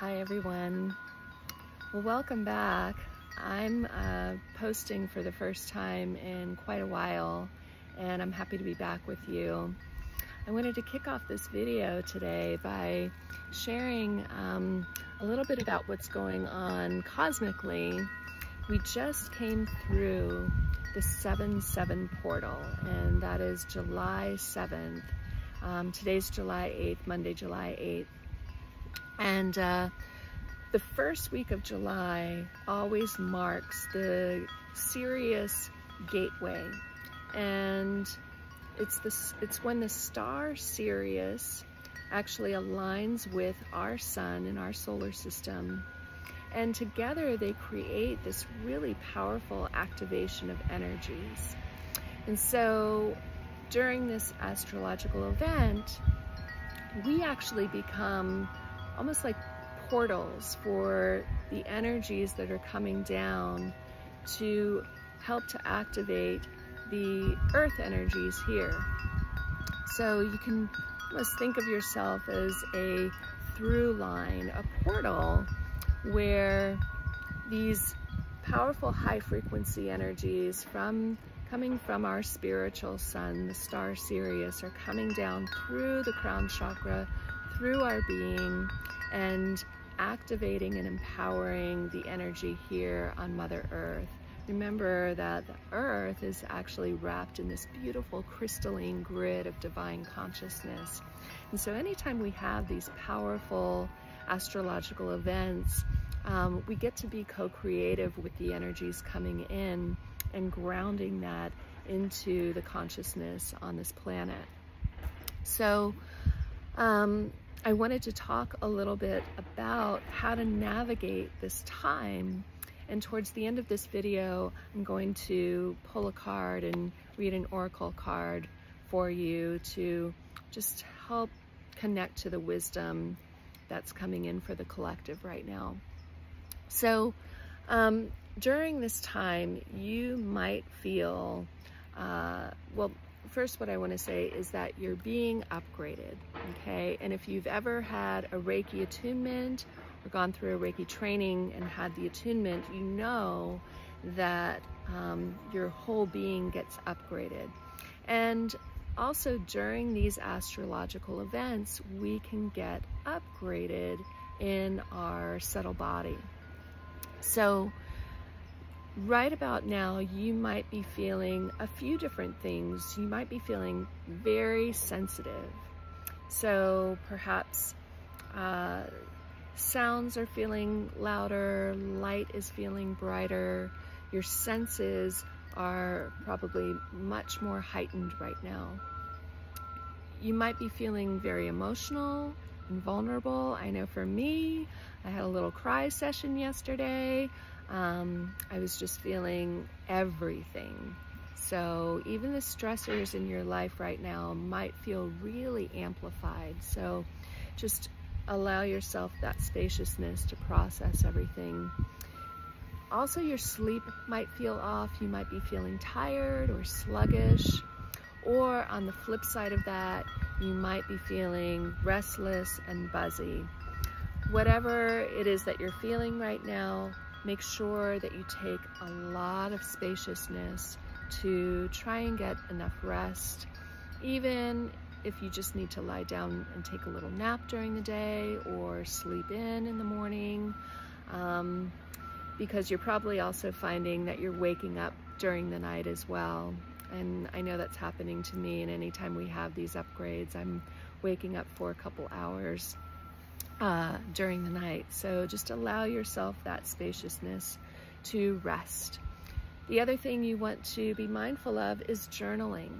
Hi everyone. Well, welcome back. I'm posting for the first time in quite a while, and I'm happy to be back with you. I wanted to kick off this video today by sharing a little bit about what's going on cosmically. We just came through the 7/7 portal, and that is July 7th. Today's July 8th, Monday, July 8th. And the first week of July always marks the Sirius Gateway, and it's when the star Sirius actually aligns with our sun in our solar system, and together they create this really powerful activation of energies. And so during this astrological event, we actually become almost like portals for the energies that are coming down to help to activate the earth energies here. So you can almost think of yourself as a through line, a portal where these powerful high frequency energies coming from our spiritual sun, the star Sirius, are coming down through the crown chakra, through our being, and activating and empowering the energy here on Mother Earth. Remember that the Earth is actually wrapped in this beautiful crystalline grid of divine consciousness. And so anytime we have these powerful astrological events, we get to be co-creative with the energies coming in and grounding that into the consciousness on this planet. So I wanted to talk a little bit about how to navigate this time, and towards the end of this video I'm going to pull a card and read an oracle card for you to just help connect to the wisdom that's coming in for the collective right now. So during this time you might feel, well, first what I want to say is that you're being upgraded, okay? And if you've ever had a Reiki attunement or gone through a Reiki training and had the attunement, you know that your whole being gets upgraded. And also during these astrological events, we can get upgraded in our subtle body. So right about now, you might be feeling a few different things. You might be feeling very sensitive. So perhaps sounds are feeling louder, light is feeling brighter. Your senses are probably much more heightened right now. You might be feeling very emotional and vulnerable. I know for me, I had a little cry session yesterday. I was just feeling everything. So even the stressors in your life right now might feel really amplified. So just allow yourself that spaciousness to process everything. Also, your sleep might feel off. You might be feeling tired or sluggish. Or on the flip side of that, you might be feeling restless and buzzy. Whatever it is that you're feeling right now, make sure that you take a lot of spaciousness to try and get enough rest, even if you just need to lie down and take a little nap during the day or sleep in the morning, because you're probably also finding that you're waking up during the night as well. And I know that's happening to me, and anytime we have these upgrades, I'm waking up for a couple hours during the night. So just allow yourself that spaciousness to rest. The other thing you want to be mindful of is journaling.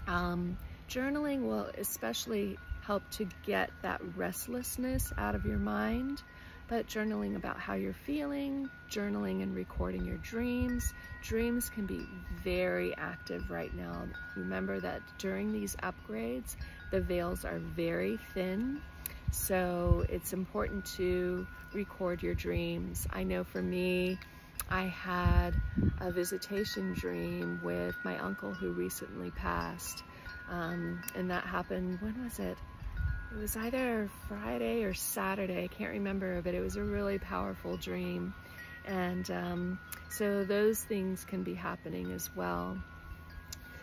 Journaling will especially help to get that restlessness out of your mind, but journaling about how you're feeling, journaling and recording your dreams. Dreams can be very active right now. Remember that during these upgrades, the veils are very thin. So it's important to record your dreams. I know for me, I had a visitation dream with my uncle who recently passed. And that happened, when was it? it was either Friday or Saturday, I can't remember, but it was a really powerful dream. And so those things can be happening as well.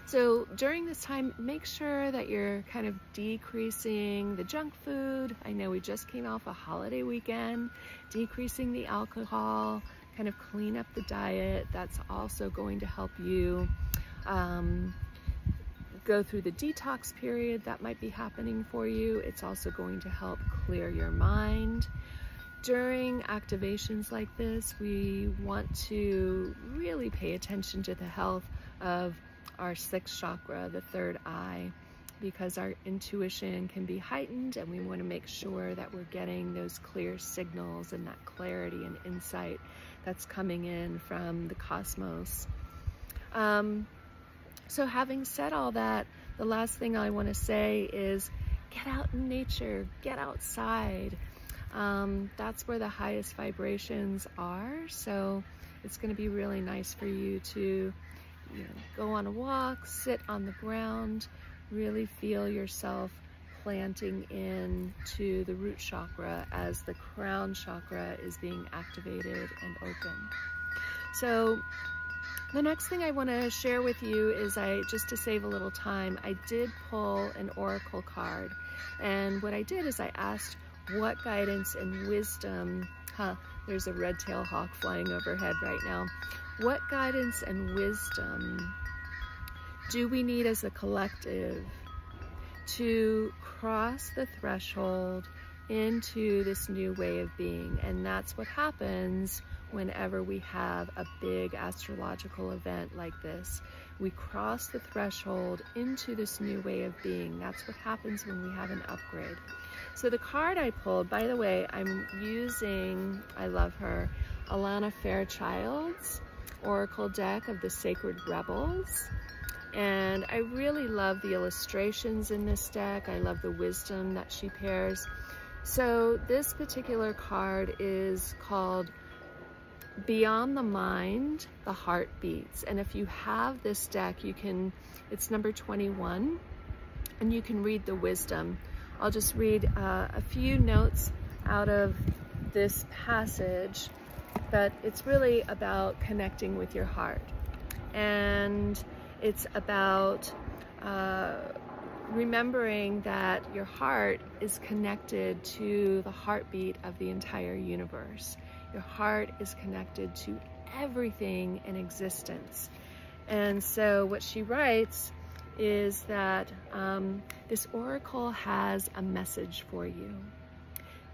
So during this time, make sure that you're kind of decreasing the junk food. I know we just came off a holiday weekend, decreasing the alcohol, kind of clean up the diet. That's also going to help you go through the detox period that might be happening for you. It's also going to help clear your mind. During activations like this, we want to really pay attention to the health of our sixth chakra, the third eye, because our intuition can be heightened, and we want to make sure that we're getting those clear signals and that clarity and insight that's coming in from the cosmos. So having said all that, the last thing I want to say is get out in nature, get outside. That's where the highest vibrations are. So it's going to be really nice for you to go on a walk, sit on the ground, really feel yourself planting in to the root chakra as the crown chakra is being activated and open. So the next thing I want to share with you is just to save a little time, I did pull an oracle card. And what I did is I asked what guidance and wisdom, there's a red-tailed hawk flying overhead right now. What guidance and wisdom do we need as a collective to cross the threshold into this new way of being? And that's what happens whenever we have a big astrological event like this. We cross the threshold into this new way of being. That's what happens when we have an upgrade. So the card I pulled, by the way, I'm using, I love her, Alana Fairchild's Oracle deck of the Sacred Rebels. And I really love the illustrations in this deck. I love the wisdom that she pairs. So this particular card is called Beyond the Mind, the Heart Beats. And if you have this deck, it's number 21, and you can read the wisdom. I'll just read a few notes out of this passage, but it's really about connecting with your heart. And it's about remembering that your heart is connected to the heartbeat of the entire universe. Your heart is connected to everything in existence. And so what she writes is that this oracle has a message for you.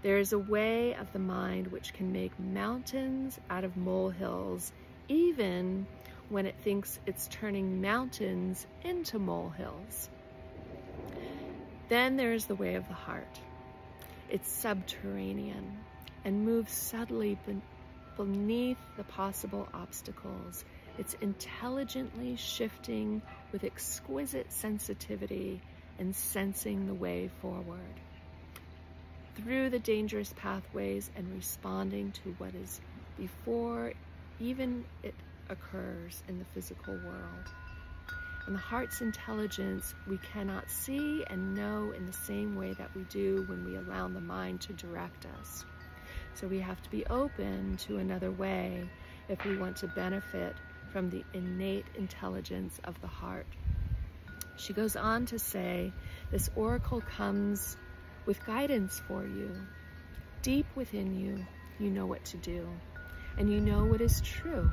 There is a way of the mind which can make mountains out of molehills, even when it thinks it's turning mountains into molehills. Then there is the way of the heart. It's subterranean and moves subtly beneath the possible obstacles. It's intelligently shifting with exquisite sensitivity and sensing the way forward through the dangerous pathways and responding to what is before even it occurs in the physical world. And the heart's intelligence we cannot see and know in the same way that we do when we allow the mind to direct us. So we have to be open to another way if we want to benefit from the innate intelligence of the heart. She goes on to say, this oracle comes with guidance for you. Deep within you, you know what to do, and you know what is true.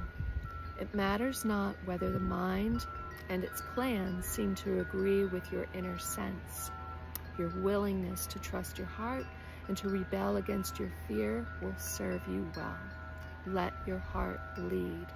It matters not whether the mind and its plans seem to agree with your inner sense. Your willingness to trust your heart and to rebel against your fear will serve you well. Let your heart lead.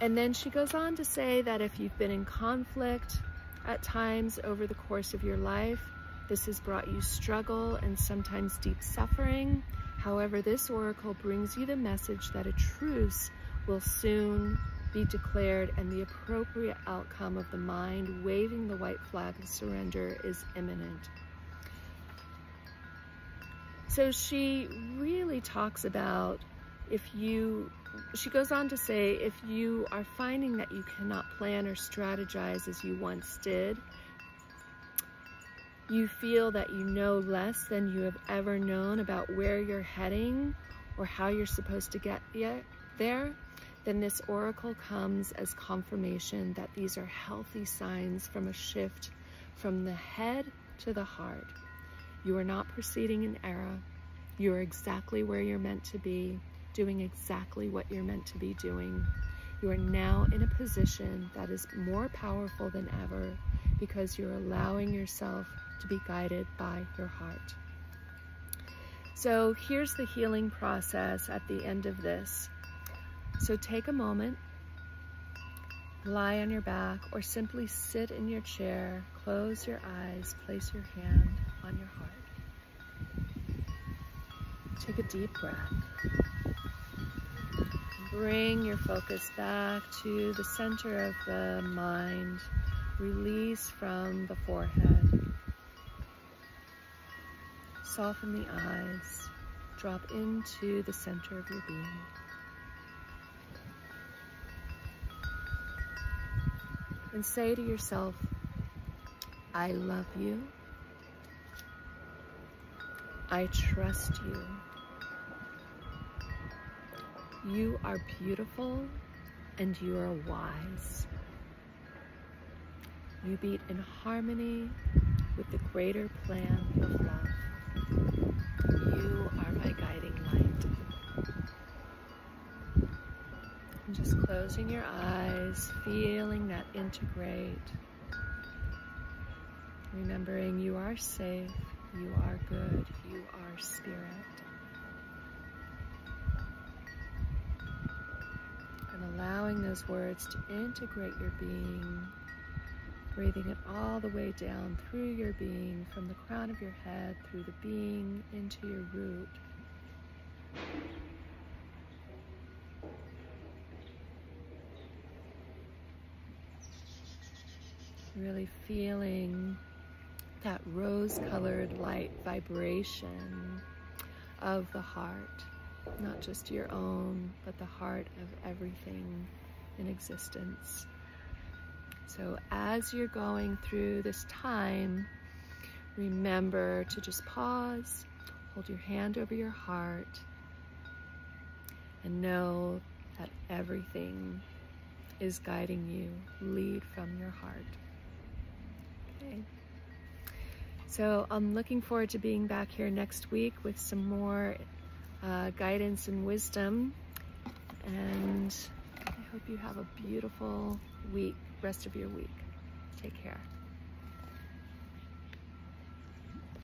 And then she goes on to say that if you've been in conflict at times over the course of your life, this has brought you struggle and sometimes deep suffering. However, this oracle brings you the message that a truce will soon be declared and the appropriate outcome of the mind waving the white flag of surrender is imminent. So she really talks about she goes on to say, if you are finding that you cannot plan or strategize as you once did, you feel that you know less than you have ever known about where you're heading or how you're supposed to get there, then this oracle comes as confirmation that these are healthy signs from a shift from the head to the heart. You are not proceeding in error. You are exactly where you're meant to be, doing exactly what you're meant to be doing. You are now in a position that is more powerful than ever because you're allowing yourself to be guided by your heart. So here's the healing process at the end of this. So take a moment, lie on your back, or simply sit in your chair, close your eyes, place your hand on your heart. Take a deep breath. Bring your focus back to the center of the mind. Release from the forehead. Soften the eyes. Drop into the center of your being. And say to yourself, I love you. I trust you. You are beautiful and you are wise. You beat in harmony with the greater plan of love. You are my guiding light. And just closing your eyes, feeling that integrate. Remembering you are safe, you are good, you are spirit. And allowing those words to integrate your being, breathing it all the way down through your being, from the crown of your head, through the being, into your root. Really feeling that rose-colored light vibration of the heart, not just your own, but the heart of everything in existence. So as you're going through this time, remember to just pause, hold your hand over your heart, and know that everything is guiding you. Lead from your heart. Okay. So I'm looking forward to being back here next week with some more guidance and wisdom. And I hope you have a beautiful week, rest of your week. Take care.